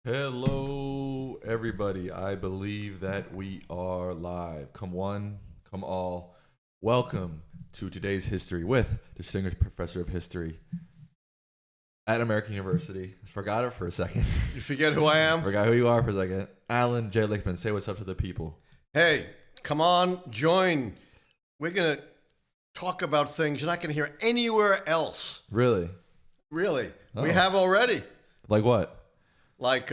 Hello, everybody. I believe that we are live. Come one, come all. Welcome to today's history with Distinguished Professor of History at American University. Forgot it for a second. You forget who I am? Forgot who you are for a second. Allan J. Lichtman, say what's up to the people. Hey, come on, join. We're going to talk about things you're not going to hear anywhere else. Really? Really. Oh. We have already. Like what? Like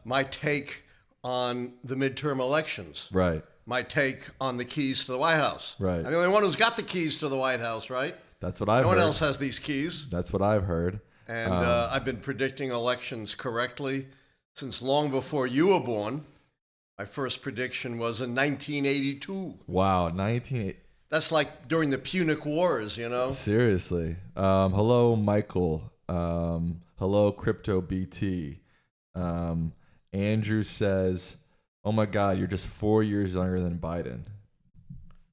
my take on the midterm elections. Right. My take on the keys to the White House. Right. I'm the only one who's got the keys to the White House, right? That's what I've heard. No one else has these keys. That's what I've heard. And I've been predicting elections correctly since long before you were born. My first prediction was in 1982. Wow, 1980. That's like during the Punic Wars, you know? Seriously. Hello, Michael. Hello, Crypto BT. Andrew says, "Oh my God, you're just 4 years younger than Biden."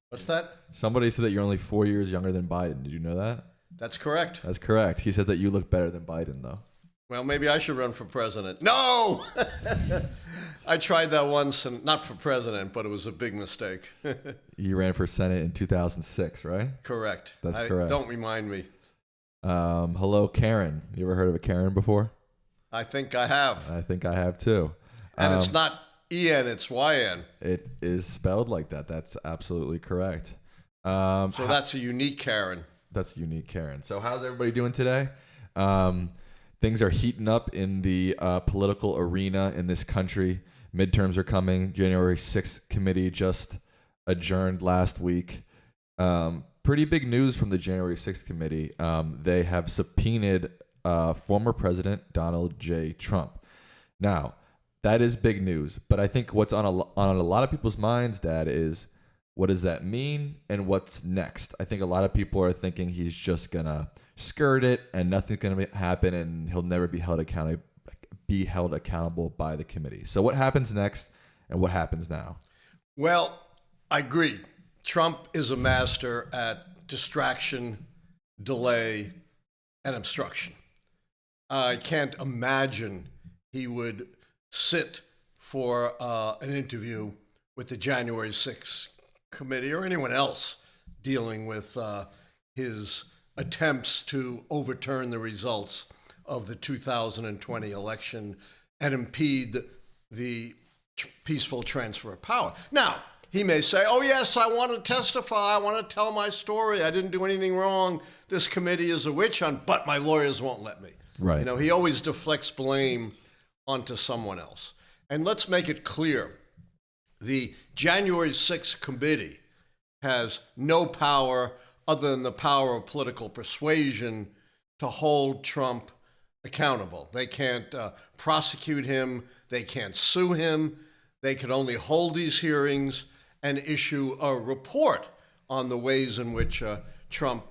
What's that? Somebody said that you're only 4 years younger than Biden. Did you know that? That's correct. That's correct. He said that you look better than Biden, though. Well, maybe I should run for president. No! I tried that once, and not for president, but it was a big mistake. You ran for Senate in 2006, right? Correct. That's correct. Don't remind me. Hello, Karen. You ever heard of a Karen before? I think I have. I think I have, too. And it's not E-N, it's Y-N. It is spelled like that. That's absolutely correct. So that's a unique Karen. That's a unique Karen. So how's everybody doing today? Things are heating up in the political arena in this country. Midterms are coming. January 6th committee just adjourned last week. Pretty big news from the January 6th committee. They have subpoenaed former President Donald J. Trump. Now, that is big news. But I think what's on a lot of people's minds, Dad, is what does that mean and what's next? I think a lot of people are thinking he's just going to skirt it and nothing's going to happen and he'll never be held accountable by the committee. So what happens next and what happens now? Well, I agree. Trump is a master at distraction, delay, and obstruction. I can't imagine he would sit for an interview with the January 6th committee or anyone else dealing with his attempts to overturn the results of the 2020 election and impede the peaceful transfer of power. Now, he may say, oh, yes, I want to testify. I want to tell my story. I didn't do anything wrong. This committee is a witch hunt, but my lawyers won't let me. Right. You know, he always deflects blame onto someone else. And let's make it clear. The January 6th committee has no power other than the power of political persuasion to hold Trump accountable. They can't prosecute him. They can't sue him. They can only hold these hearings and issue a report on the ways in which Trump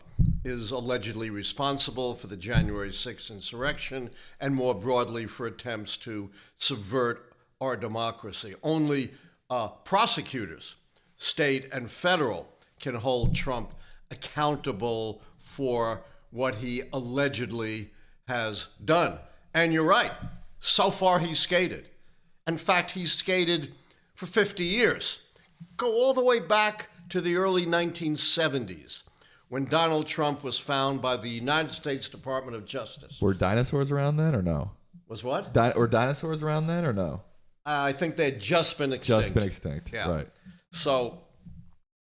is allegedly responsible for the January 6th insurrection and more broadly for attempts to subvert our democracy. Only prosecutors, state and federal, can hold Trump accountable for what he allegedly has done. And you're right, so far he's skated. In fact, he's skated for 50 years. Go all the way back to the early 1970s when Donald Trump was found by the United States Department of Justice. Were dinosaurs around then or no? Was what? Were dinosaurs around then or no? I think they had just been extinct. Just been extinct, yeah. Right. So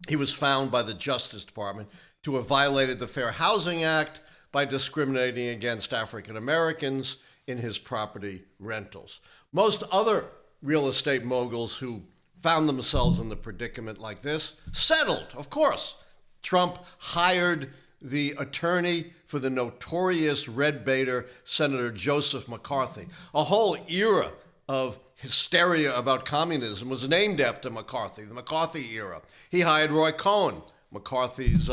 he was found by the Justice Department to have violated the Fair Housing Act by discriminating against African Americans in his property rentals. Most other real estate moguls who found themselves in the predicament like this settled, of course. Trump hired the attorney for the notorious red baiter, Senator Joseph McCarthy. A whole era of hysteria about communism was named after McCarthy, the McCarthy era. He hired Roy Cohn, McCarthy's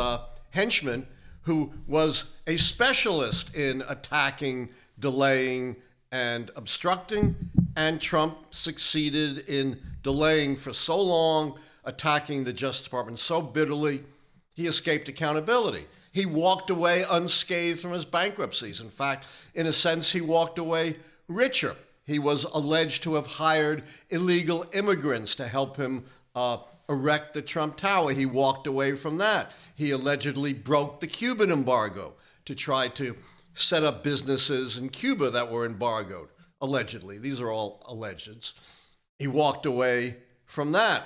henchman, who was a specialist in attacking, delaying, and obstructing, and Trump succeeded in delaying for so long, attacking the Justice Department so bitterly, he escaped accountability. He walked away unscathed from his bankruptcies. In fact, in a sense, he walked away richer. He was alleged to have hired illegal immigrants to help him erect the Trump Tower. He walked away from that. He allegedly broke the Cuban embargo to try to set up businesses in Cuba that were embargoed, allegedly. These are all allegeds. He walked away from that.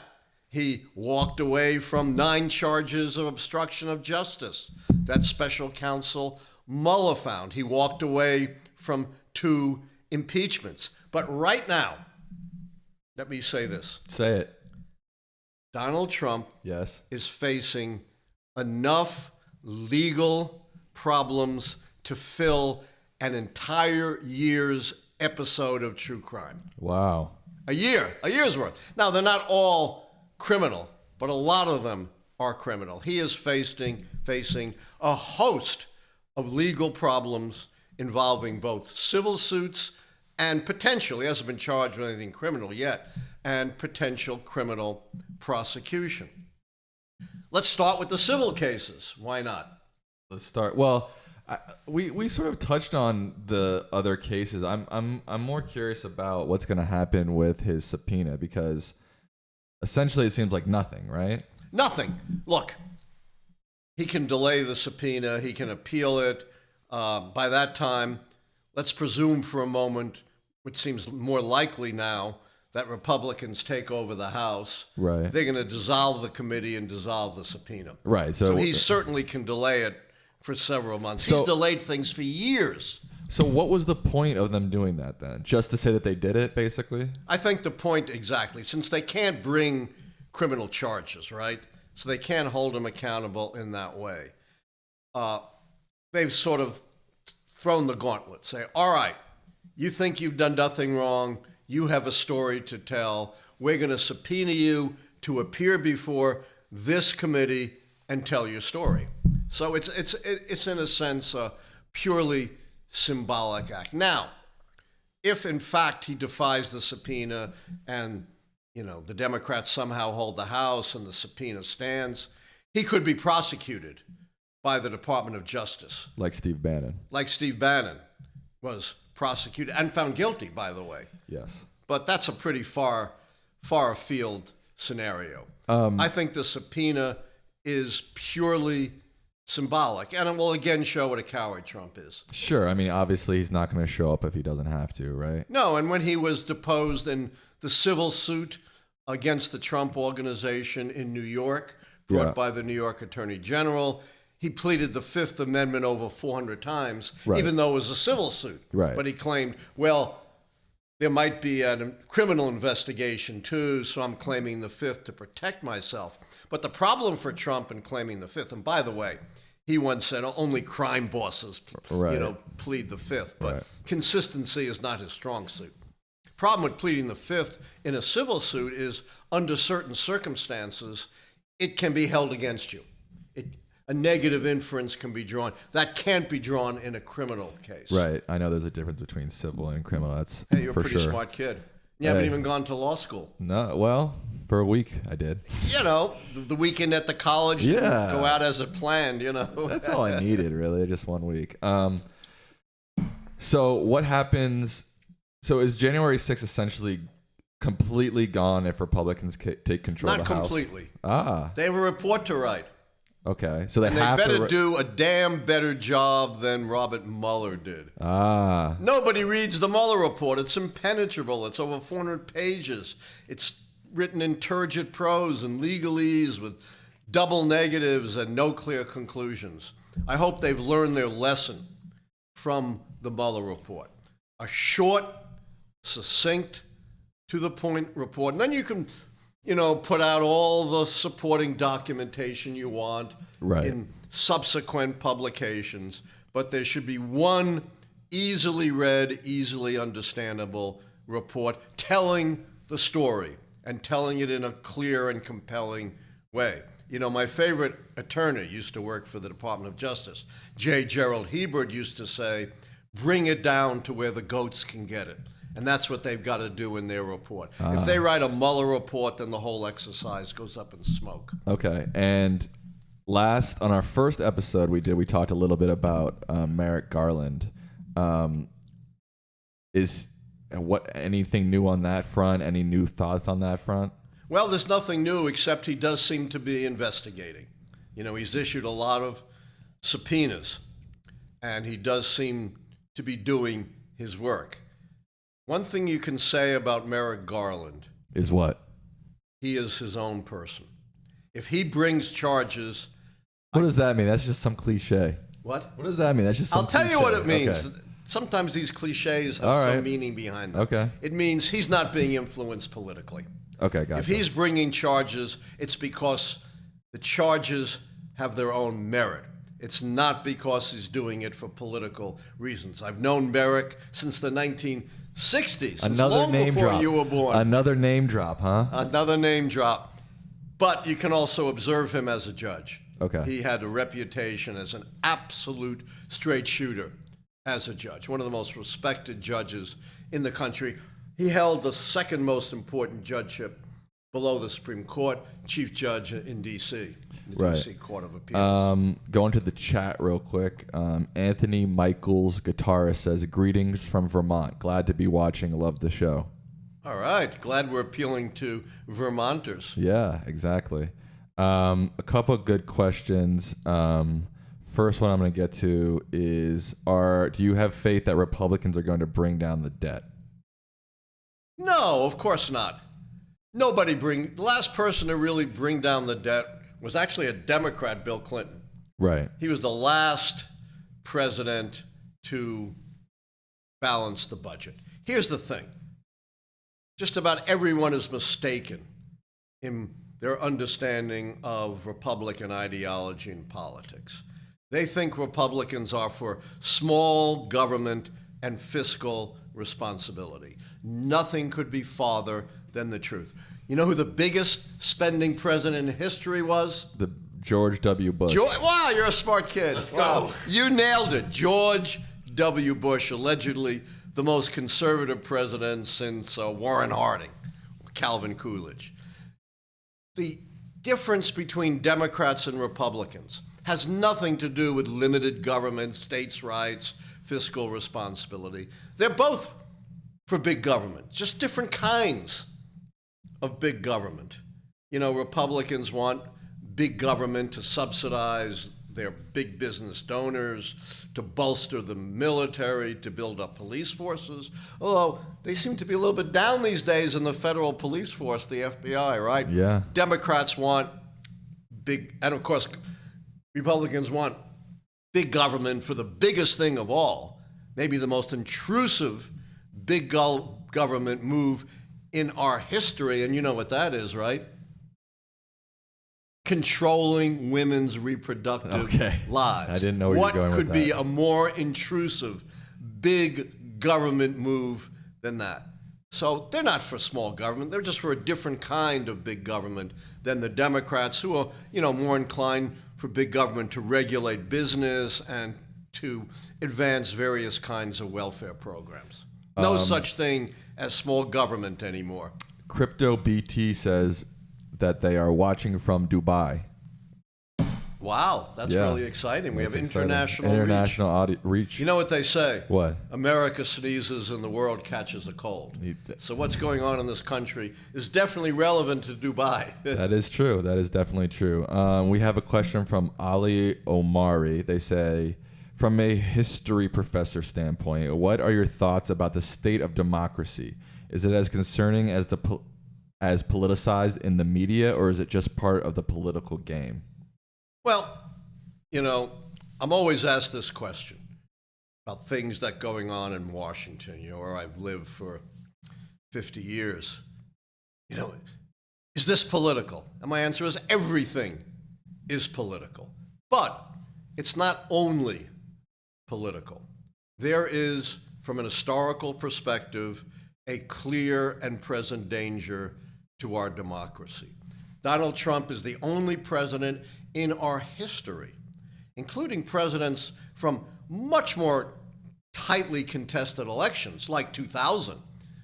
He walked away from 9 charges of obstruction of justice that special counsel Mueller found. He walked away from 2 impeachments. But right now, let me say this. Say it. Donald Trump Yes. is facing enough legal problems to fill an entire year's episode of true crime. Wow. A year's worth. Now, they're not all criminal, but a lot of them are criminal. He is facing a host of legal problems involving both civil suits and potential, he hasn't been charged with anything criminal yet, and potential criminal prosecution. Let's start with the civil cases. Why not? Let's start. Well, we sort of touched on the other cases. I'm more curious about what's going to happen with his subpoena, because essentially it seems like nothing, right? Nothing. Look, he can delay the subpoena. He can appeal it. By that time, let's presume for a moment, which seems more likely now, that Republicans take over the House. Right. They're going to dissolve the committee and dissolve the subpoena. Right. So he certainly can delay it for several months. He's delayed things for years. So what was the point of them doing that then? Just to say that they did it, basically? I think the point, exactly, since they can't bring criminal charges, right? So they can't hold him accountable in that way. They've sort of thrown the gauntlet, say, all right, you think you've done nothing wrong, you have a story to tell, we're going to subpoena you to appear before this committee and tell your story. So it's in a sense a purely symbolic act. Now, if in fact he defies the subpoena and the Democrats somehow hold the House and the subpoena stands, he could be prosecuted by the Department of Justice. Like Steve Bannon. Like Steve Bannon was prosecuted and found guilty, by the way. Yes. But that's a pretty far afield scenario. I think the subpoena is purely symbolic, and it will again show what a coward Trump is. Sure. I mean, obviously he's not going to show up if he doesn't have to, right? No, and when he was deposed in the civil suit against the Trump Organization in New York, brought by the New York Attorney General, he pleaded the Fifth Amendment over 400 times, even though it was a civil suit. Right. But he claimed, well, there might be a criminal investigation too, so I'm claiming the Fifth to protect myself. But the problem for Trump in claiming the Fifth, and by the way, he once said only crime bosses, plead the Fifth, but consistency is not his strong suit. Problem with pleading the Fifth in a civil suit is, under certain circumstances, it can be held against you. A negative inference can be drawn. That can't be drawn in a criminal case. Right. I know there's a difference between civil and criminal. That's Hey, you're a for pretty sure. smart kid. You haven't even gone to law school. No. Well, for a week I did. The weekend at the college. Yeah. Go out as it planned, That's all I needed, really. Just 1 week. So what happens? So is January 6th essentially completely gone if Republicans take control of the House? Not completely. Ah. They have a report to write. Okay. So they And have they better to do a damn better job than Robert Mueller did. Ah. Nobody reads the Mueller report. It's impenetrable. It's over 400 pages. It's written in turgid prose and legalese with double negatives and no clear conclusions. I hope they've learned their lesson from the Mueller report. A short, succinct, to-the-point report. And then you can, put out all the supporting documentation you want in subsequent publications. But there should be one easily read, easily understandable report telling the story and telling it in a clear and compelling way. My favorite attorney used to work for the Department of Justice. J. Gerald Hebert used to say, bring it down to where the goats can get it. And that's what they've got to do in their report. If they write a Mueller report, then the whole exercise goes up in smoke. Okay. And on our first episode we talked a little bit about Merrick Garland. anything new on that front? Any new thoughts on that front? Well, there's nothing new except he does seem to be investigating. He's issued a lot of subpoenas, and he does seem to be doing his work. One thing you can say about Merrick Garland is what? He is his own person. If he brings charges... What does that mean? That's just some cliche. What? What does that mean? That's just some I'll tell you what it means. Okay. Sometimes these cliches have some meaning behind them. Okay. It means he's not being influenced politically. Okay, gotcha. If he's bringing charges, it's because the charges have their own merit. It's not because he's doing it for political reasons. I've known Merrick since the 1960s, since long before you were born. Another name drop, huh? Another name drop. But you can also observe him as a judge. Okay. He had a reputation as an absolute straight shooter as a judge, one of the most respected judges in the country. He held the second most important judgeship below the Supreme Court, chief judge in D.C., the D.C. Court of Appeals. Going to the chat real quick. Anthony Michaels, guitarist, says, greetings from Vermont. Glad to be watching. Love the show. All right. Glad we're appealing to Vermonters. Yeah, exactly. A couple of good questions. First one I'm going to get to is, do you have faith that Republicans are going to bring down the debt? No, of course not. The last person to really bring down the debt was actually a Democrat, Bill Clinton. Right. He was the last president to balance the budget. Here's the thing. Just about everyone is mistaken in their understanding of Republican ideology and politics. They think Republicans are for small government and fiscal responsibility. Nothing could be farther than the truth. You know who the biggest spending president in history was? The George W. Bush. Wow, you're a smart kid. Let's go. go. You nailed it. George W. Bush, allegedly the most conservative president since Warren Harding, Calvin Coolidge. The difference between Democrats and Republicans has nothing to do with limited government, states' rights, fiscal responsibility. They're both for big government, just different kinds of big government. Republicans want big government to subsidize their big business donors, to bolster the military, to build up police forces. Although they seem to be a little bit down these days in the federal police force, the FBI, right? Yeah. Democrats want and of course, Republicans want big government for the biggest thing of all, maybe the most intrusive big government move in our history. And you know what that is, right? Controlling women's reproductive lives. I didn't know where you were going with that. What could be a more intrusive, big government move than that? So they're not for small government. They're just for a different kind of big government than the Democrats, who are, more inclined for big government to regulate business and to advance various kinds of welfare programs. No such thing as small government anymore. Crypto BT says that they are watching from Dubai. Wow, that's really exciting. We have international reach. You know what they say? What? America sneezes and the world catches a cold. So what's going on in this country is definitely relevant to Dubai. That is true. That is definitely true. We have a question from Ali Omari. They say, from a history professor standpoint, what are your thoughts about the state of democracy? Is it as concerning as as politicized in the media, or is it just part of the political game? Well, I'm always asked this question about things that are going on in Washington, where I've lived for 50 years. Is this political? And my answer is everything is political. But it's not only political. There is, from an historical perspective, a clear and present danger to our democracy. Donald Trump is the only president in our history, including presidents from much more tightly contested elections, like 2000,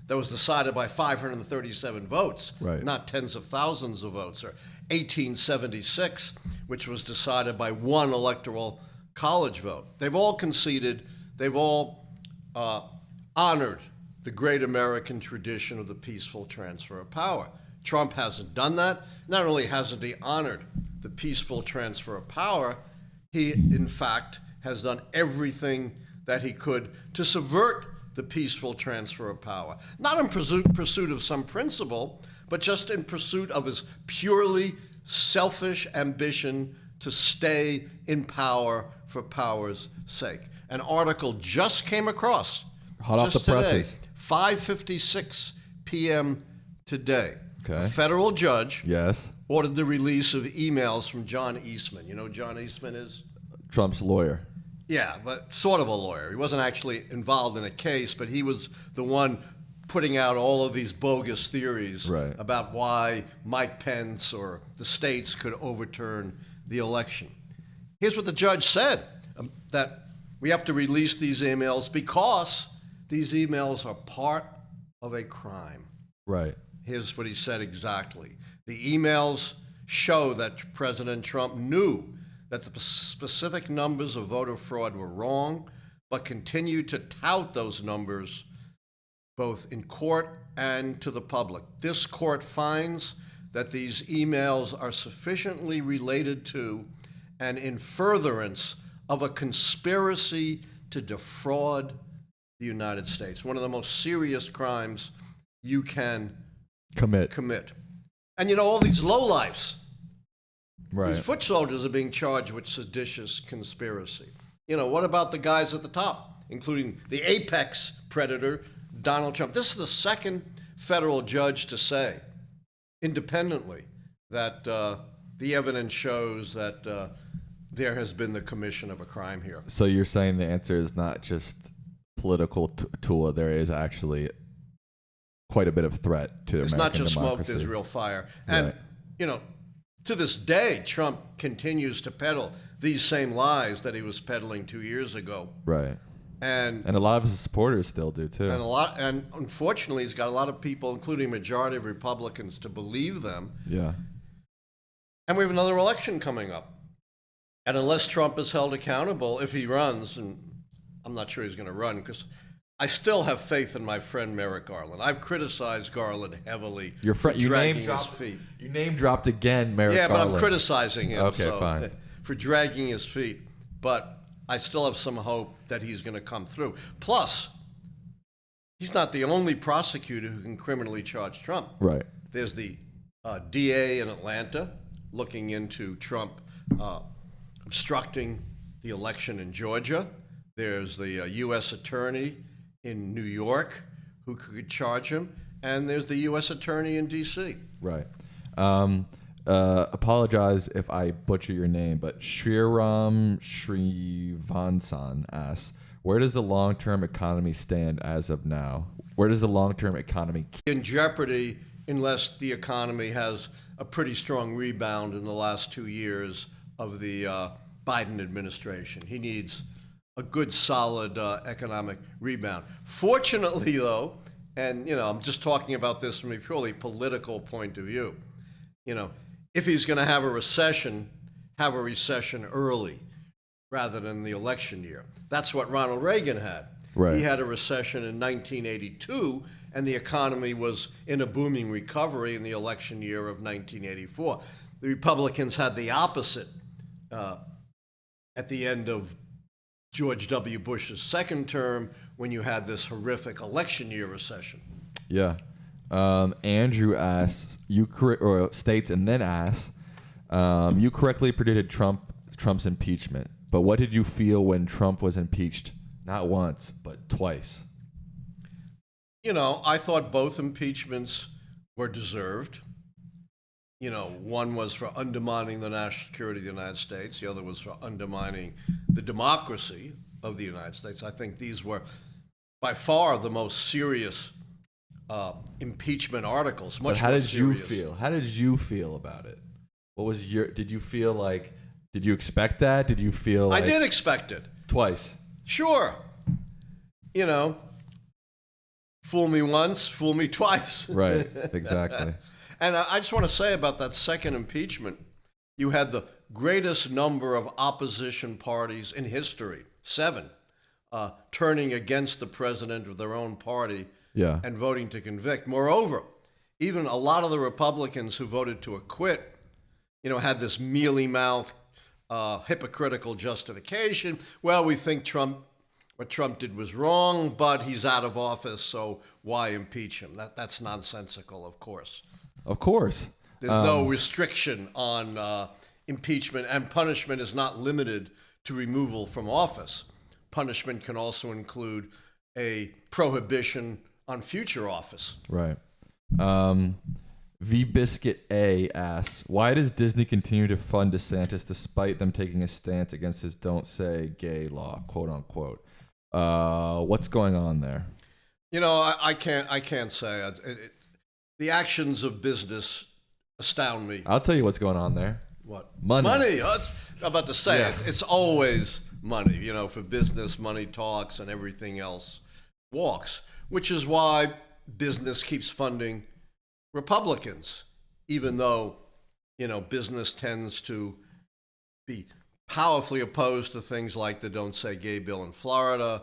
that was decided by 537 votes, not tens of thousands of votes, or 1876, which was decided by one electoral college vote. They've all conceded, they've all honored the great American tradition of the peaceful transfer of power. Trump hasn't done that. Not only hasn't he honored the peaceful transfer of power, he, in fact, has done everything that he could to subvert the peaceful transfer of power. Not in pursuit of some principle, but just in pursuit of his purely selfish ambition to stay in power for power's sake. An article just came across. Hot off the presses. 5:56 p.m. today. Okay. A federal judge Yes. ordered the release of emails from John Eastman. You know who John Eastman is? Trump's lawyer. Yeah, but sort of a lawyer. He wasn't actually involved in a case, but he was the one putting out all of these bogus theories Right. about why Mike Pence or the states could overturn the election. Here's what the judge said, that we have to release these emails because these emails are part of a crime. Right. Here's what he said exactly. The emails show that President Trump knew that the specific numbers of voter fraud were wrong, but continued to tout those numbers both in court and to the public. This court finds that these emails are sufficiently related to and in furtherance of a conspiracy to defraud the United States, one of the most serious crimes you can Commit. And you know, all these lowlifes, Right. these foot soldiers are being charged with seditious conspiracy. You know, what about the guys at the top, including the apex predator, Donald Trump? This is the second federal judge to say, independently, that the evidence shows that there has been the commission of a crime here. So you're saying the answer is not just political tool. There is actually quite a bit of threat to It's American not just democracy. smoke, there's real fire. And, Right. you know, to this day, Trump continues to peddle these same lies that he was peddling 2 years ago. Right. And And a lot of his supporters still do too. and unfortunately, he's got a lot of people, including a majority of Republicans, to believe them. Yeah. And we have another election coming up. And unless Trump is held accountable, if he runs, and I'm not sure he's going to run, because I still have faith in my friend Merrick Garland. I've criticized Garland heavily Your for friend, you dragging name his dropped. feet. You name dropped again, Merrick Yeah, but Garland. I'm criticizing him Okay, fine. for dragging his feet. But I still have some hope that he's going to come through. Plus, he's not the only prosecutor who can criminally charge Trump. Right. There's the DA in Atlanta looking into Trump obstructing the election in Georgia. There's the U.S. attorney in New York who could charge him. And there's the U.S. attorney in D.C. Right. Apologize if I butcher your name, but Shriram Srivansan asks, where does the long-term economy stand as of now? Where does the long-term economy In jeopardy unless the economy has a pretty strong rebound in the last 2 years of the Biden administration? He needs a good, solid economic rebound. Fortunately, though, and you know, I'm just talking about this from a purely political point of view. You know, if he's going to have a recession early rather than the election year. That's what Ronald Reagan had. Right. He had a recession in 1982, and the economy was in a booming recovery in the election year of 1984. The Republicans had the opposite at the end of George W. Bush's second term, when you had this horrific election year recession. Yeah. Andrew asks, states and then asks, you correctly predicted Trump's impeachment, but what did you feel when Trump was impeached? Not once, but twice. You know, I thought both impeachments were deserved. You know, one was for undermining the national security of the United States. The other was for undermining the democracy of the United States. I think these were by far the most serious impeachment articles. Much But how more did you serious. feel? How did you feel about it? What was did you feel like, did you expect that? Did you feel like I did expect it. twice? Sure. You know, fool me once, fool me twice. Right, exactly. And I just want to say about that second impeachment, you had the greatest number of opposition parties in history, 7, turning against the president of their own party Yeah. and voting to convict. Moreover, even a lot of the Republicans who voted to acquit, had this mealy-mouthed, hypocritical justification. Well, we think what Trump did was wrong, but he's out of office, so why impeach him? That's nonsensical, of course. Of course. There's no restriction on impeachment, and punishment is not limited to removal from office. Punishment can also include a prohibition on future office. Right. V-Biscuit A asks, why does Disney continue to fund DeSantis despite them taking a stance against his don't say gay law, quote unquote? What's going on there? I can't say. The actions of business astound me. I'll tell you what's going on there. What? Money. I'm about to say, Yeah. it's always money. For business, money talks and everything else walks, which is why business keeps funding Republicans, even though, business tends to be powerfully opposed to things like the Don't Say Gay bill in Florida,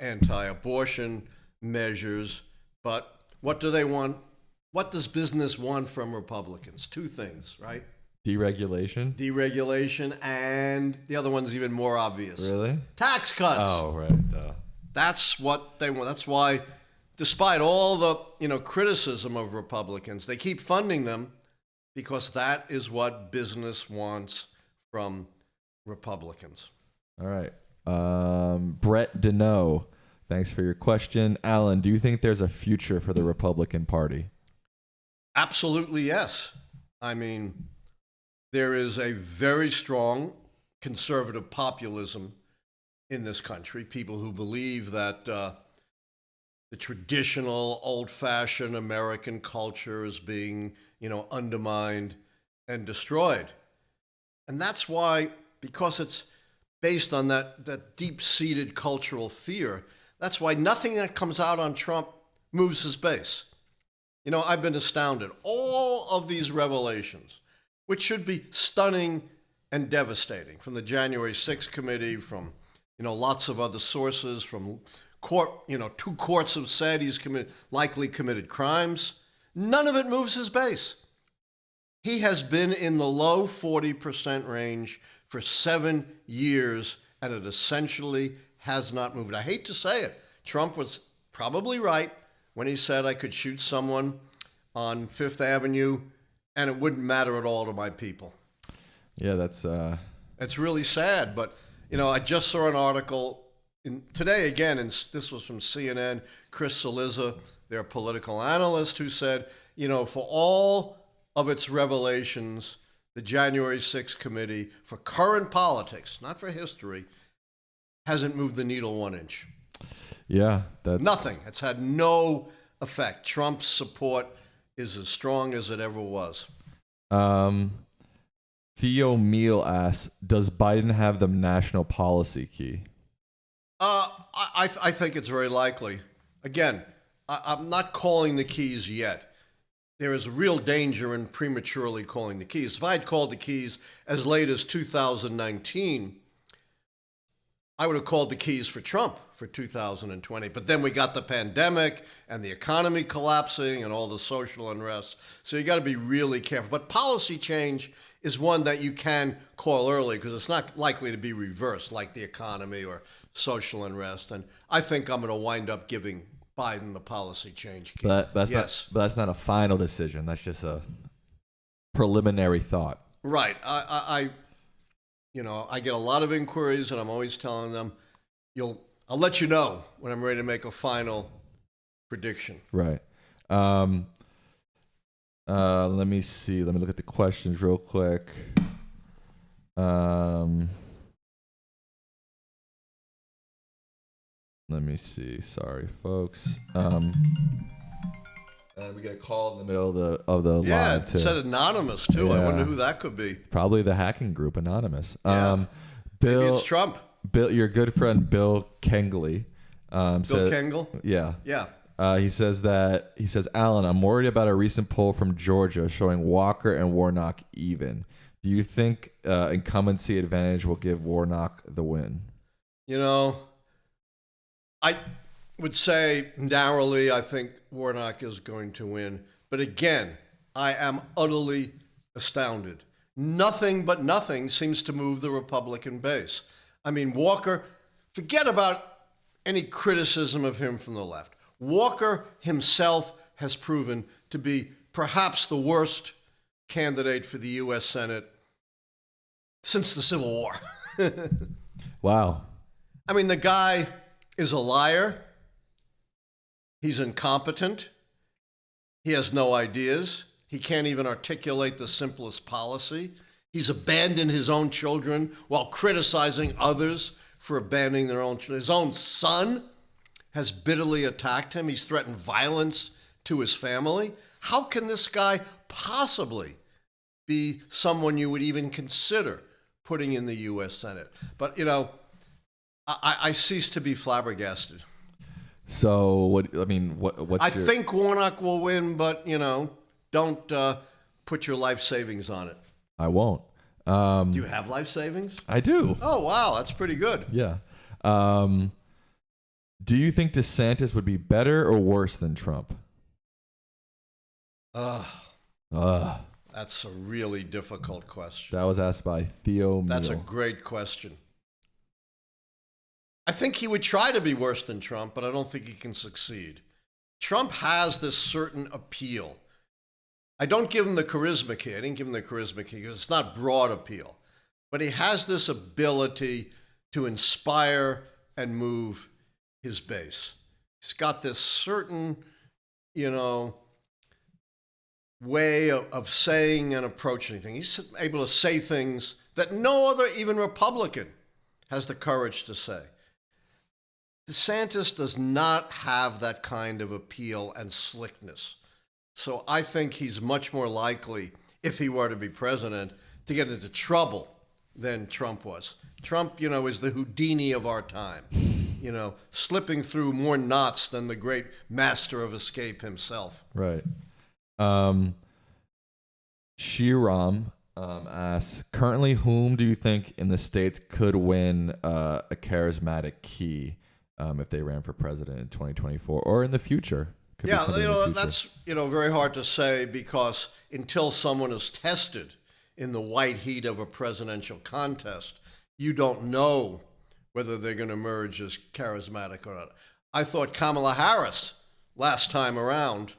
anti-abortion measures. But what do they want? What does business want from Republicans? Two things, right? Deregulation? Deregulation, and the other one's even more obvious. Really? Tax cuts. Oh, right. Duh. That's what they want. That's why, despite all the criticism of Republicans, they keep funding them because that is what business wants from Republicans. All right. Brett Deneau, thanks for your question. Allan, do you think there's a future for the Republican Party? Absolutely, yes. I mean, there is a very strong conservative populism in this country, people who believe that the traditional, old-fashioned American culture is being, undermined and destroyed. And that's why, because it's based on that deep-seated cultural fear, that's why nothing that comes out on Trump moves his base. I've been astounded. All of these revelations, which should be stunning and devastating, from the January 6th committee, from lots of other sources, from court, two courts have said he's likely committed crimes. None of it moves his base. He has been in the low 40% range for 7 years, and it essentially has not moved. I hate to say it. Trump was probably right when he said I could shoot someone on Fifth Avenue and it wouldn't matter at all to my people. Yeah, that's... It's really sad, but, I just saw an article today again, and this was from CNN, Chris Cillizza, their political analyst, who said, for all of its revelations, the January 6th committee, for current politics, not for history, hasn't moved the needle 1 inch. Yeah, that's... Nothing. It's had no effect. Trump's support is as strong as it ever was. Theo Meal asks, does Biden have the national policy key? I think it's very likely. Again, I'm not calling the keys yet. There is real danger in prematurely calling the keys. If I had called the keys as late as 2019, I would have called the keys for Trump for 2020. But then we got the pandemic and the economy collapsing and all the social unrest. So you got to be really careful. But policy change is one that you can call early because it's not likely to be reversed like the economy or social unrest. And I think I'm going to wind up giving Biden the policy change key. That's not a final decision. That's just a preliminary thought. Right. I get a lot of inquiries, and I'm always telling them, I'll let you know when I'm ready to make a final prediction. Right. Let me see. Let me look at the questions real quick. Let me see. Sorry, folks. We get a call in the middle of the yeah, line it too. said anonymous too. Yeah. I wonder who that could be. Probably the hacking group, Anonymous. Yeah. Bill, Maybe it's Trump. Bill, your good friend Bill Kengley. Bill Kengle? Yeah. Yeah. He says, Allan, I'm worried about a recent poll from Georgia showing Walker and Warnock even. Do you think incumbency advantage will give Warnock the win? I would say narrowly, I think Warnock is going to win. But again, I am utterly astounded. Nothing but nothing seems to move the Republican base. I mean, Walker, forget about any criticism of him from the left. Walker himself has proven to be perhaps the worst candidate for the U.S. Senate since the Civil War. Wow. I mean, the guy is a liar. He's incompetent. He has no ideas. He can't even articulate the simplest policy. He's abandoned his own children while criticizing others for abandoning their own children. His own son has bitterly attacked him. He's threatened violence to his family. How can this guy possibly be someone you would even consider putting in the U.S. Senate? But, you know, I cease to be flabbergasted. So what? I mean, what's I think Warnock will win, but, you know, don't put your life savings on it. I won't. Do you have life savings? I do. Oh, wow. That's pretty good. Yeah. Do you think DeSantis would be better or worse than Trump? That's a really difficult question. That was asked by Theo That's a Meal. great question. I think he would try to be worse than Trump, but I don't think he can succeed. Trump has this certain appeal. I don't give him the charisma key. I didn't give him the charisma key because it's not broad appeal. But he has this ability to inspire and move his base. He's got this certain, you know, way of saying and approaching things. He's able to say things that no other, even Republican, has the courage to say. DeSantis does not have that kind of appeal and slickness. So I think he's much more likely, if he were to be president, to get into trouble than Trump was. Trump, you know, is the Houdini of our time, you know, slipping through more knots than the great master of escape himself. Right. Shiram asks, currently, whom do you think in the States could win a charismatic key if they ran for president in 2024 or in the future? Could Yeah, you know, that's, you know, very hard to say because until someone is tested in the white heat of a presidential contest, you don't know whether they're going to emerge as charismatic or not. I thought Kamala Harris last time around,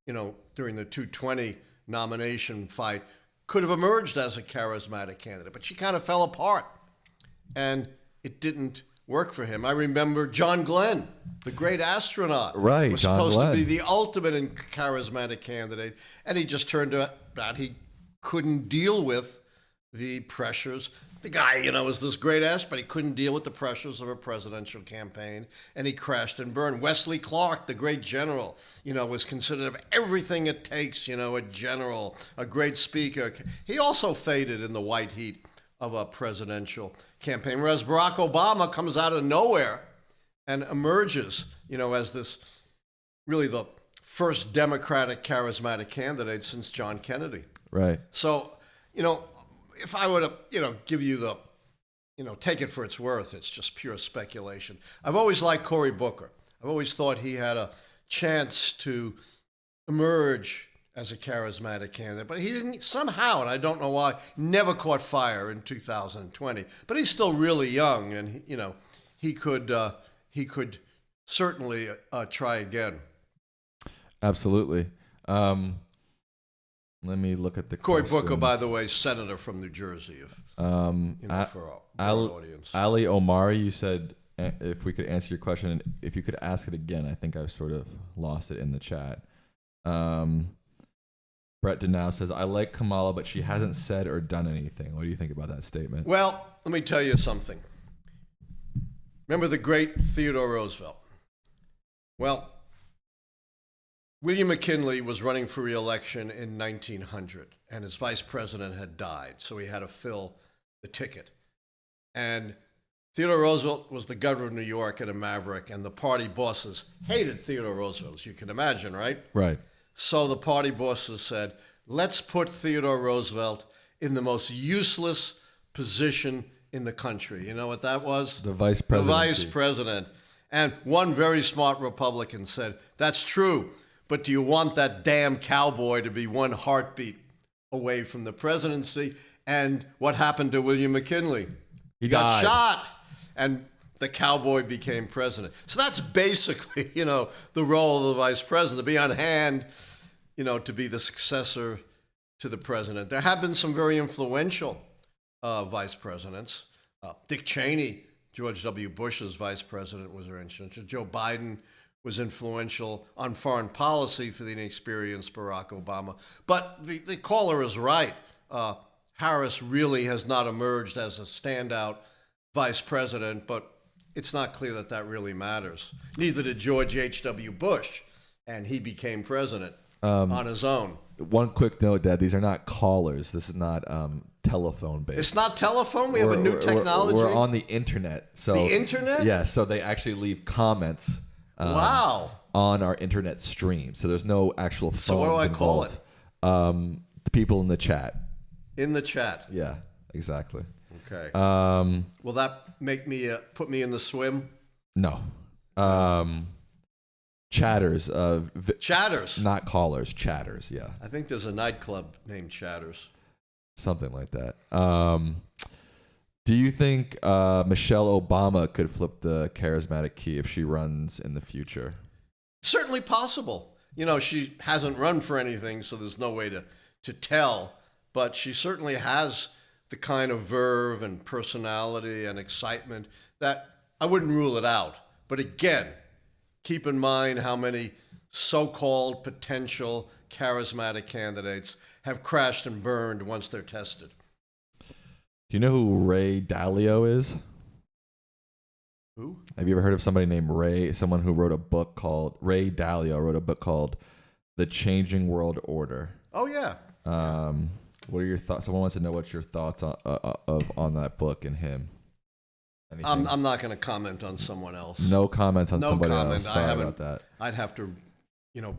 you know, during the 220 nomination fight, could have emerged as a charismatic candidate, but she kind of fell apart and it didn't work for him. I remember John Glenn, the great astronaut, right? Was John supposed Glenn. to be the ultimate and charismatic candidate, and he just turned out he couldn't deal with the pressures. The guy, you know, was this great astronaut, but he couldn't deal with the pressures of a presidential campaign, and he crashed and burned. Wesley Clark, the great general, you know, was considered of everything it takes, you know, a general, a great speaker. He also faded in the white heat of a presidential campaign, whereas Barack Obama comes out of nowhere and emerges, you know, as this really the first Democratic charismatic candidate since John Kennedy. Right. So, you know, if I were to, you know, give you the, you know, take it for its worth, it's just pure speculation. I've always liked Cory Booker. I've always thought he had a chance to emerge as a charismatic candidate, but he didn't somehow, and I don't know why, never caught fire in 2020. But he's still really young, and you know, he could certainly try again. Absolutely. Let me look at the Cory questions. Booker, by the way, senator from New Jersey. You know, for our audience. Ali Omari, you said if we could answer your question, and if you could ask it again, I think I've sort of lost it in the chat. Brett Denow says, I like Kamala, but she hasn't said or done anything. What do you think about that statement? Well, let me tell you something. Remember the great Theodore Roosevelt? Well, William McKinley was running for re-election in 1900, and his vice president had died, so he had to fill the ticket. And Theodore Roosevelt was the governor of New York and a maverick, and the party bosses hated Theodore Roosevelt, as you can imagine, right? Right. So the party bosses said, let's put Theodore Roosevelt in the most useless position in the country. You know what that was? The vice president. The vice president. And one very smart Republican said, that's true, but do you want that damn cowboy to be one heartbeat away from the presidency? And what happened to William McKinley? He got died. shot, and the cowboy became president. So that's basically, the role of the vice president, to be on hand, to be the successor to the president. There have been some very influential vice presidents. Dick Cheney, George W. Bush's vice president, was very influential. Joe Biden was influential on foreign policy for the inexperienced Barack Obama. But the caller is right. Harris really has not emerged as a standout vice president, but it's not clear that that really matters. Neither did George H.W. Bush, and he became president on his own. One quick note, Dad, these are not callers. This is not telephone based. It's not telephone? We have a new technology? We're on the internet. So the internet? Yeah, so they actually leave comments wow. on our internet stream. So there's no actual phones So what do I call involved. it? The people in the chat. In the chat. Yeah, exactly. Okay. Will that make me put me in the swim? No. Chatters. Chatters. Not callers. Chatters. Yeah. I think there's a nightclub named Chatters. Something like that. Do you think Michelle Obama could flip the charismatic key if she runs in the future? Certainly possible. She hasn't run for anything, so there's no way to tell. But she certainly has the kind of verve and personality and excitement that I wouldn't rule it out. But again, keep in mind how many so-called potential charismatic candidates have crashed and burned once they're tested. Do you know who Ray Dalio is? Who? Have you ever heard of somebody named Ray? Someone who wrote a book called Ray Dalio wrote a book called The Changing World Order. Oh yeah. What are your thoughts? Someone wants to know what's your thoughts on that book and him. Anything? I'm not going to comment on someone else. No comments on no somebody comment. else. Sorry about that. I'd have to,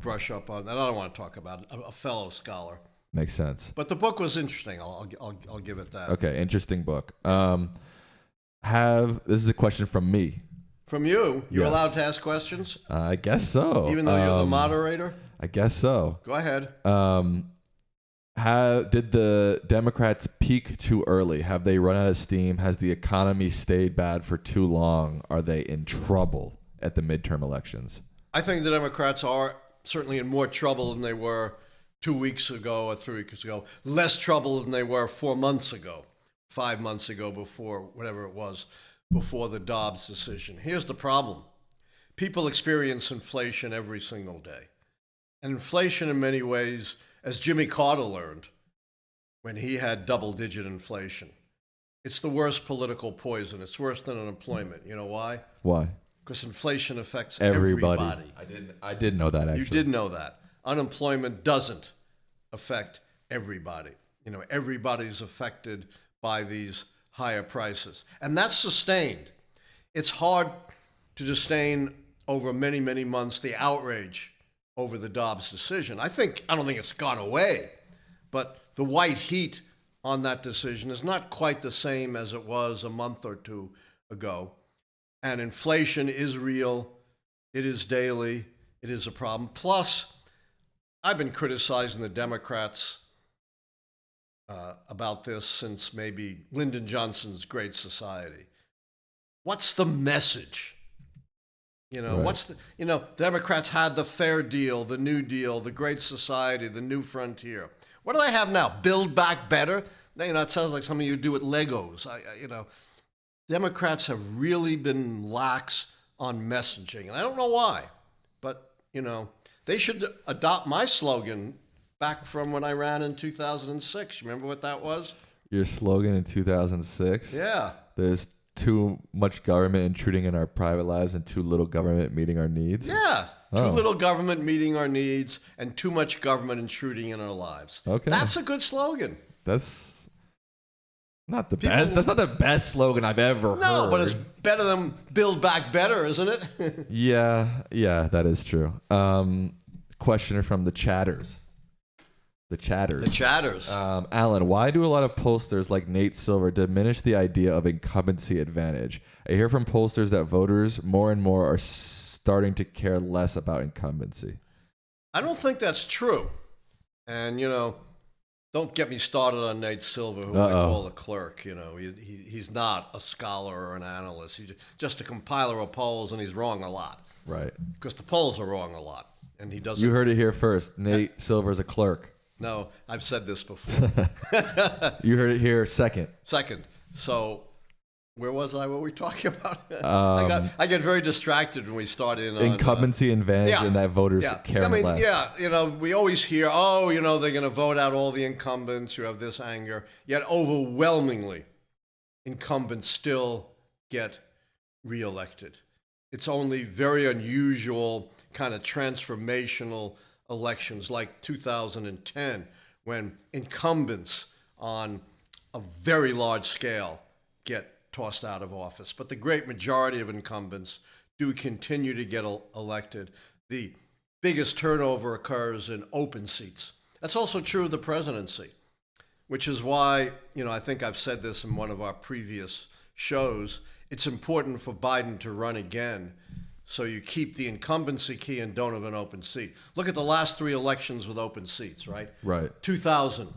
brush up on that. I don't want to talk about a fellow scholar. Makes sense. But the book was interesting. I'll give it that. Okay, interesting book. This is a question from me. From you? You're Yes. allowed to ask questions? I guess so. Even though you're the moderator? I guess so. Go ahead. Did the Democrats peak too early? Have they run out of steam? Has the economy stayed bad for too long? Are they in trouble at the midterm elections? I think the Democrats are certainly in more trouble than they were 2 weeks ago or 3 weeks ago. Less trouble than they were 4 months ago, 5 months ago, before whatever it was, before the Dobbs decision. Here's the problem. People experience inflation every single day. And inflation in many ways, as Jimmy Carter learned when he had double-digit inflation, it's the worst political poison. It's worse than unemployment. You know why? Why? Because inflation affects Everybody. everybody. I did know that, actually. You did know that. Unemployment doesn't affect everybody. Everybody's affected by these higher prices. And that's sustained. It's hard to sustain over many, many months the outrage over the Dobbs decision. I don't think it's gone away, but the white heat on that decision is not quite the same as it was a month or two ago. And inflation is real. It is daily. It is a problem. Plus, I've been criticizing the Democrats about this since maybe Lyndon Johnson's Great Society. What's the message? Right. Democrats had the Fair Deal, the New Deal, the Great Society, the New Frontier. What do they have now? Build Back Better? It sounds like something you do with Legos. Democrats have really been lax on messaging, and I don't know why, but they should adopt my slogan back from when I ran in 2006. Remember what that was? Your slogan in 2006? Yeah. There's too much government intruding in our private lives and too little government meeting our needs? Yeah. Too little government meeting our needs and too much government intruding in our lives. Okay. That's a good slogan. That's not the best. That's not the best slogan I've ever heard. No, but it's better than Build Back Better, isn't it? Yeah, that is true. Questioner from the chatters. The chatters. The chatters. Allan, why do a lot of pollsters like Nate Silver diminish the idea of incumbency advantage? I hear from pollsters that voters more and more are starting to care less about incumbency. I don't think that's true. And, don't get me started on Nate Silver, who I call a clerk. He's not a scholar or an analyst. He's just a compiler of polls, and he's wrong a lot. Right. Because the polls are wrong a lot. And he doesn't. You heard it here first. Nate Silver's a clerk. No, I've said this before. You heard it here second. So, where was I? What were we talking about? I get very distracted when we start in on incumbency advantage, and that voters care less. We always hear, they're going to vote out all the incumbents. You have this anger. Yet overwhelmingly, incumbents still get reelected. It's only very unusual kind of transformational elections like 2010, when incumbents on a very large scale get tossed out of office. But the great majority of incumbents do continue to get elected. The biggest turnover occurs in open seats. That's also true of the presidency, which is why, I think I've said this in one of our previous shows, it's important for Biden to run again, so you keep the incumbency key and don't have an open seat. Look at the last 3 elections with open seats, right? Right. 2000,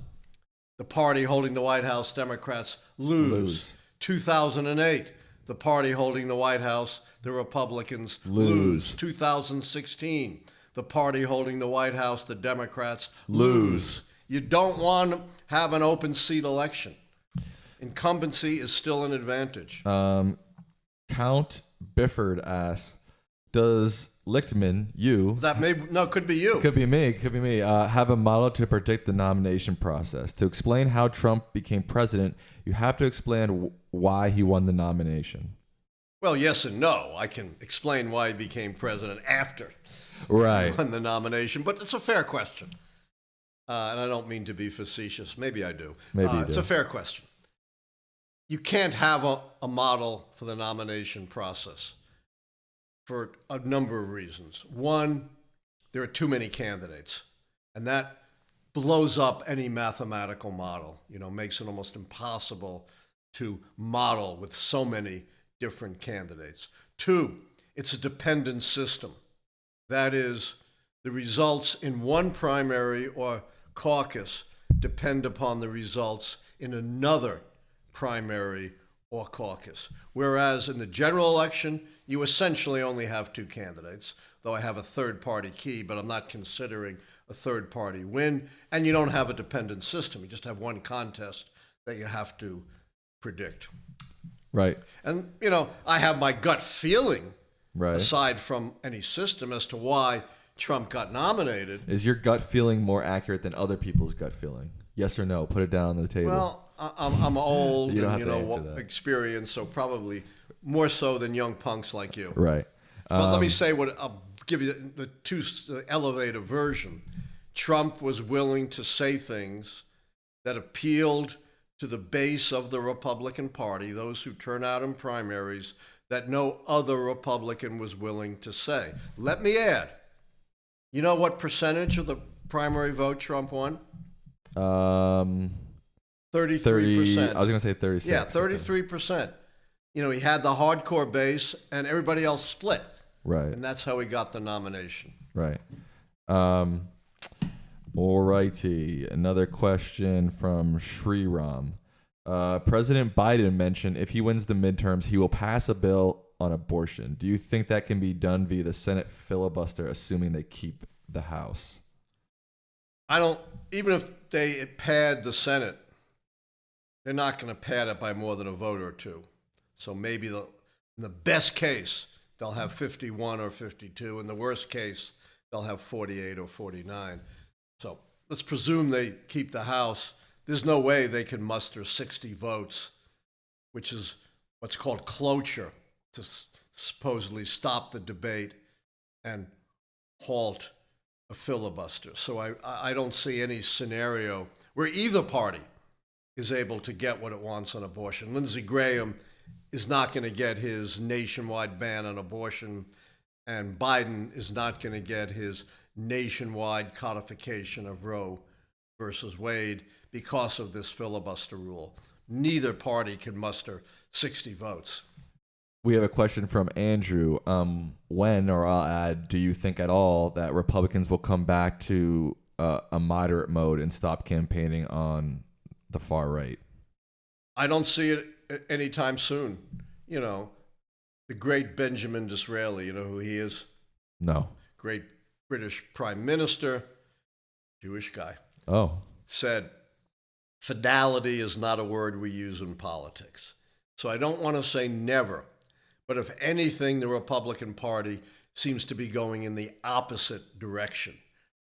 the party holding the White House, Democrats lose. 2008, the party holding the White House, the Republicans lose. 2016, the party holding the White House, the Democrats lose. You don't want to have an open seat election. Incumbency is still an advantage. Count Bifford asks, does Lichtman, could be you. Could be me, have a model to predict the nomination process? To explain how Trump became president, you have to explain why he won the nomination. Well, yes and no. I can explain why he became president after he won the nomination, but it's a fair question. And I don't mean to be facetious. Maybe I do. It's a fair question. You can't have a model for the nomination process for a number of reasons. One, there are too many candidates, and that blows up any mathematical model, makes it almost impossible to model with so many different candidates. Two, it's a dependent system. That is, the results in one primary or caucus depend upon the results in another primary or caucus. Whereas in the general election, you essentially only have 2 candidates, though I have a third party key, but I'm not considering a third party win. And you don't have a dependent system. You just have one contest that you have to predict. Right. And, I have my gut feeling, aside from any system, as to why Trump got nominated. Is your gut feeling more accurate than other people's gut feeling? Yes or no? Put it down on the table. Well, I'm old you and experienced, so probably more so than young punks like you. Right. But let me say I'll give you the elevator version. Trump was willing to say things that appealed to the base of the Republican Party, those who turn out in primaries, that no other Republican was willing to say. Let me add, you know what percentage of the primary vote Trump won? 33%. I was going to say 36. Yeah, 33%. He had the hardcore base and everybody else split. Right. And that's how he got the nomination. Right. All righty. Another question from Shriram. President Biden mentioned if he wins the midterms, he will pass a bill on abortion. Do you think that can be done via the Senate filibuster, assuming they keep the House? Even if they pad the Senate, they're not going to pad it by more than a vote or 2. So maybe in the best case, they'll have 51 or 52. In the worst case, they'll have 48 or 49. So let's presume they keep the House. There's no way they can muster 60 votes, which is what's called cloture, to supposedly stop the debate and halt a filibuster. So I don't see any scenario where either party is able to get what it wants on abortion. Lindsey Graham is not going to get his nationwide ban on abortion, and Biden is not going to get his nationwide codification of Roe versus Wade because of this filibuster rule. Neither party can muster 60 votes. We have a question from Andrew. When, or I'll add, do you think at all that Republicans will come back to a moderate mode and stop campaigning on the far right? I don't see it anytime soon. The great Benjamin Disraeli, you know who he is? No. Great British Prime Minister, Jewish guy. Oh. Said, fidelity is not a word we use in politics. So I don't want to say never, but if anything, the Republican Party seems to be going in the opposite direction,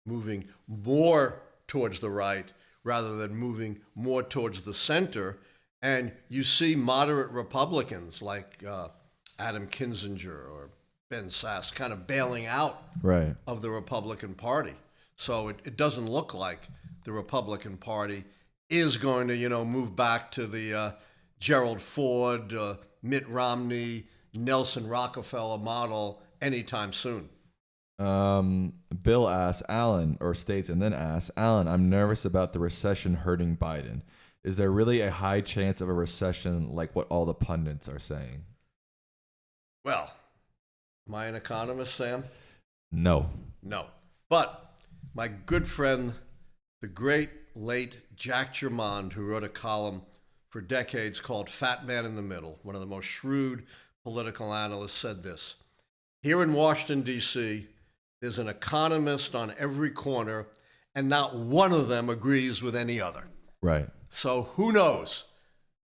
moving more towards the right rather than moving more towards the center. And you see moderate Republicans like Adam Kinzinger or Ben Sasse kind of bailing out of the Republican Party. So it doesn't look like the Republican Party is going to, move back to the Gerald Ford, Mitt Romney, Nelson Rockefeller model anytime soon. Bill asks Allan, or states and then asks, Allan, I'm nervous about the recession hurting Biden. Is there really a high chance of a recession like what all the pundits are saying? Well, am I an economist, Sam? No. But my good friend, the great late Jack Germond, who wrote a column for decades called Fat Man in the Middle, one of the most shrewd political analysts, said this: here in Washington, D.C., there's an economist on every corner, and not one of them agrees with any other. Right. So who knows?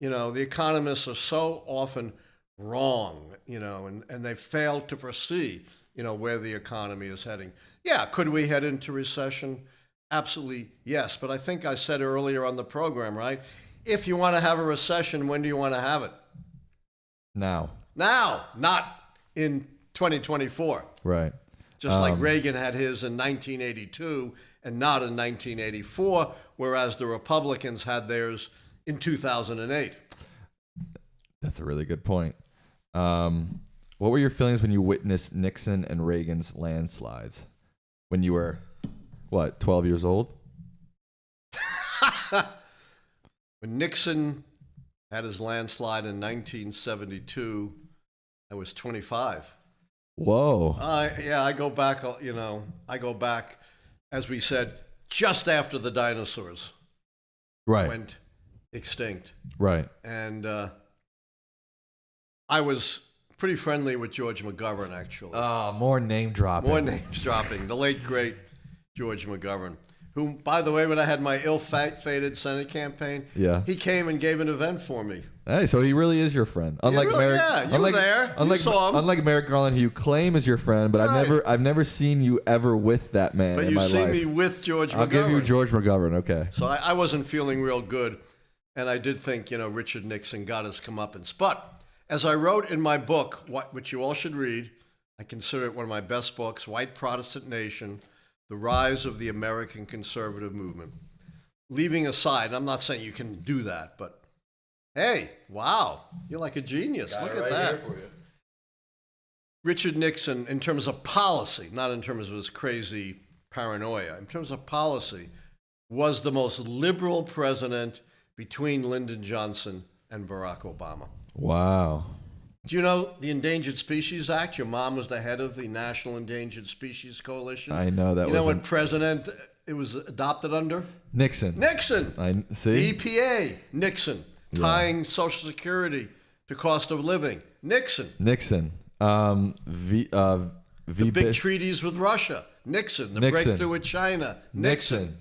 The economists are so often wrong, and they fail to foresee, where the economy is heading. Yeah, could we head into recession? Absolutely, yes. But I think I said earlier on the program, right? If you want to have a recession, when do you want to have it? Now, not in 2024. Right. Just like Reagan had his in 1982 and not in 1984, whereas the Republicans had theirs in 2008. That's a really good point. What were your feelings when you witnessed Nixon and Reagan's landslides? When you were, 12 years old? When Nixon had his landslide in 1972, I was 25. Whoa. I go back, as we said, just after the dinosaurs went extinct. Right. And I was pretty friendly with George McGovern, actually. More name dropping. The late, great George McGovern, who, by the way, when I had my ill-fated Senate campaign, he came and gave an event for me. Hey, so he really is your friend. Unlike you were there. You saw him. Unlike Merrick Garland, who you claim is your friend, but I've never seen you ever with that man in my life. But you've seen me with George McGovern. I'll give you George McGovern, okay. So I wasn't feeling real good, and I did think, Richard Nixon got his comeuppance. But as I wrote in my book, which you all should read, I consider it one of my best books, White Protestant Nation, The Rise of the American Conservative Movement. Leaving aside, I'm not saying you can do that, but hey, wow, you're like a genius. Look at that. Here for you. Richard Nixon, in terms of policy, not in terms of his crazy paranoia, in terms of policy, was the most liberal president between Lyndon Johnson and Barack Obama. Wow. Do you know the Endangered Species Act? Your mom was the head of the National Endangered Species Coalition. I know that. You know what president it was adopted under? Nixon. I see. The EPA. Nixon. Tying Social Security to cost of living. Nixon. The big treaties with Russia. Nixon. The breakthrough with China. Nixon.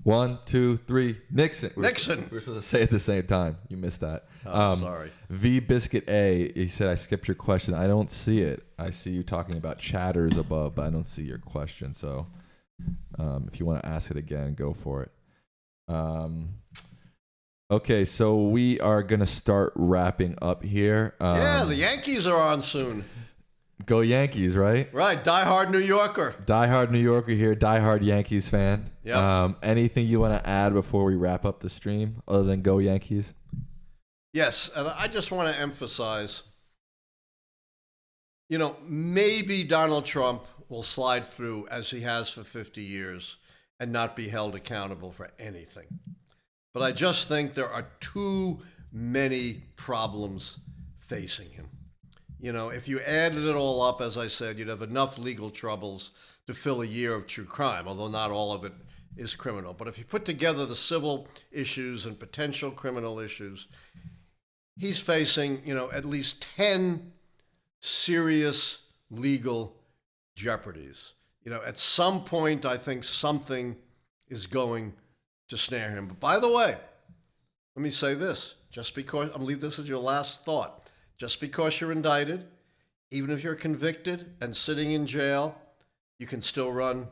1, 2, 3. Nixon. Nixon. We were supposed to say it at the same time. You missed that. Sorry. V Biscuit A. He said, I skipped your question. I don't see it. I see you talking about chatters above, but I don't see your question. So if you want to ask it again, go for it. Okay, so we are going to start wrapping up here. The Yankees are on soon. Go Yankees, right? Right, diehard New Yorker. Diehard New Yorker here, diehard Yankees fan. Yep. Anything you want to add before we wrap up the stream other than go Yankees? Yes, and I just want to emphasize, maybe Donald Trump will slide through as he has for 50 years, and not be held accountable for anything. But I just think there are too many problems facing him. You know, if you added it all up, as I said, you'd have enough legal troubles to fill a year of true crime, although not all of it is criminal. But if you put together the civil issues and potential criminal issues, he's facing, you know, at least 10 serious legal jeopardies. You know, at some point, I think something is going to snare him. But by the way, let me say this, just because, I believe this is your last thought, just because you're indicted, even if you're convicted and sitting in jail, you can still run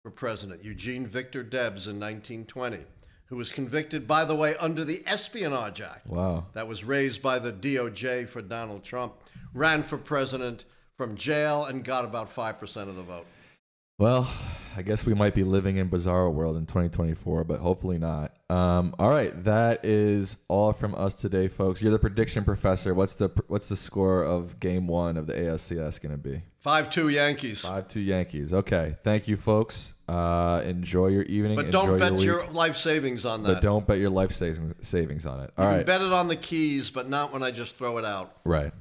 for president. Eugene Victor Debs in 1920, who was convicted, by the way, under the Espionage Act. Wow. That was raised by the DOJ for Donald Trump, ran for president from jail and got about 5% of the vote. Well, I guess we might be living in bizarro world in 2024, but hopefully not. All right, that is all from us today, folks. You're the prediction professor. What's the score of Game 1 of the ALCS going to be? 5-2 Yankees. 5-2 Yankees. Okay, thank you, folks. Enjoy your evening. But don't bet your your life savings on that. But don't bet your life savings on it. All you right. can bet it on the keys, but not when I just throw it out. Right.